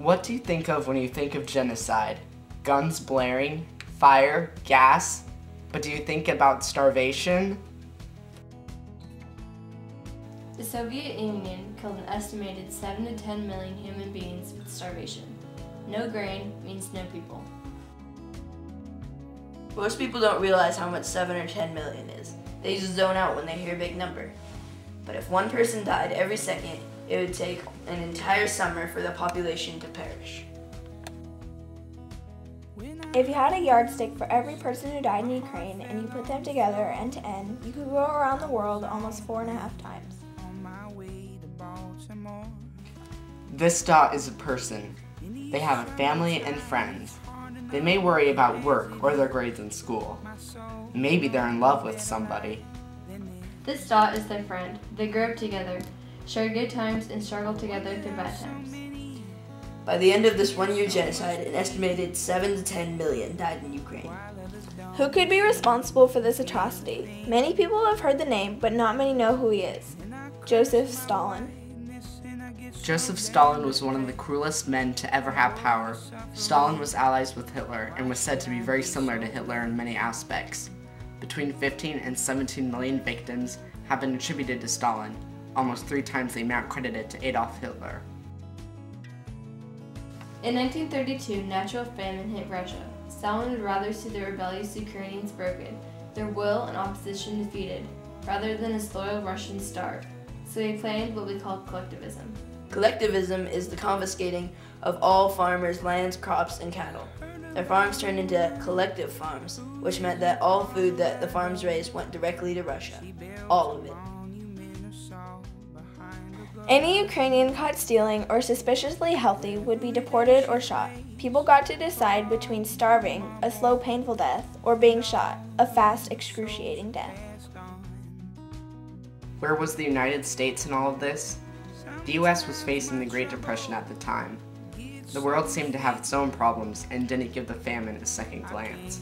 What do you think of when you think of genocide? Guns blaring, fire, gas? But do you think about starvation? The Soviet Union killed an estimated 7 to 10 million human beings with starvation. No grain means no people. Most people don't realize how much 7 or 10 million is. They just zone out when they hear a big number. But if one person died every second, it would take an entire summer for the population to perish. If you had a yardstick for every person who died in Ukraine and you put them together end to end, you could go around the world almost 4.5 times. This dot is a person. They have a family and friends. They may worry about work or their grades in school. Maybe they're in love with somebody. This dot is their friend. They grew up together, shared good times, and struggled together through bad times. By the end of this one-year genocide, an estimated 7 to 10 million died in Ukraine. Who could be responsible for this atrocity? Many people have heard the name, but not many know who he is. Joseph Stalin. Joseph Stalin was one of the cruelest men to ever have power. Stalin was allies with Hitler and was said to be very similar to Hitler in many aspects. Between 15 and 17 million victims have been attributed to Stalin, almost 3 times the amount credited to Adolf Hitler. In 1932, natural famine hit Russia. Stalin would rather see the rebellious Ukrainians broken, their will and opposition defeated, rather than his loyal Russians starve. So he planned what we call collectivism. Collectivism is the confiscating of all farmers' lands, crops, and cattle. Their farms turned into collective farms, which meant that all food that the farms raised went directly to Russia. All of it. Any Ukrainian caught stealing or suspiciously healthy would be deported or shot. People got to decide between starving, a slow, painful death, or being shot, a fast, excruciating death. Where was the United States in all of this? The US was facing the Great Depression at the time. The world seemed to have its own problems and didn't give the famine a second glance.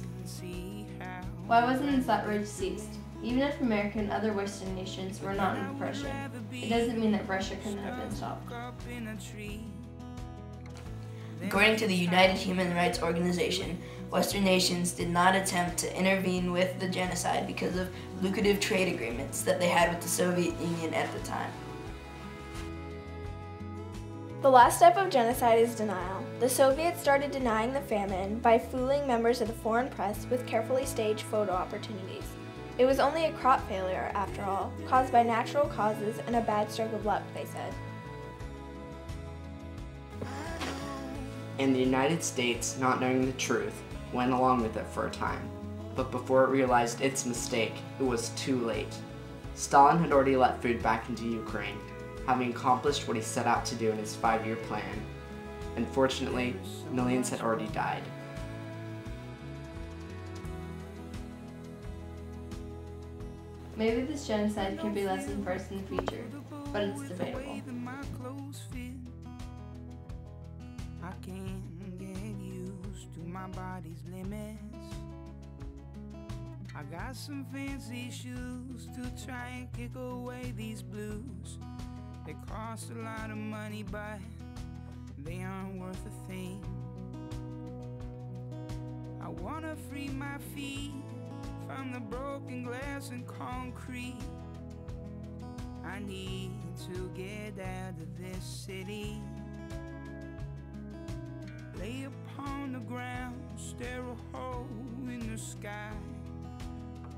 Why wasn't this outrage ceased? Even if America and other Western nations were not in oppression, it doesn't mean that Russia couldn't have been stopped. According to the United Human Rights Organization, Western nations did not attempt to intervene with the genocide because of lucrative trade agreements that they had with the Soviet Union at the time. The last step of genocide is denial. The Soviets started denying the famine by fooling members of the foreign press with carefully staged photo opportunities. It was only a crop failure, after all, caused by natural causes and a bad stroke of luck, they said. And the United States, not knowing the truth, went along with it for a time. But before it realized its mistake, it was too late. Stalin had already let food back into Ukraine, having accomplished what he set out to do in his 5-year plan. Unfortunately, millions had already died. Maybe this genocide can be a lesson for us in the future, but it's debatable. I can't get used to my body's limits. I got some fancy shoes to try and kick away these blues. They cost a lot of money, but they aren't worth a thing. I wanna free my feet from the broken glass and concrete. I need to get out of this city. Lay upon the ground, stare a hole in the sky,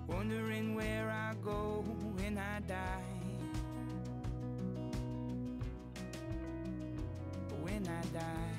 wondering where I go when I die. When I die.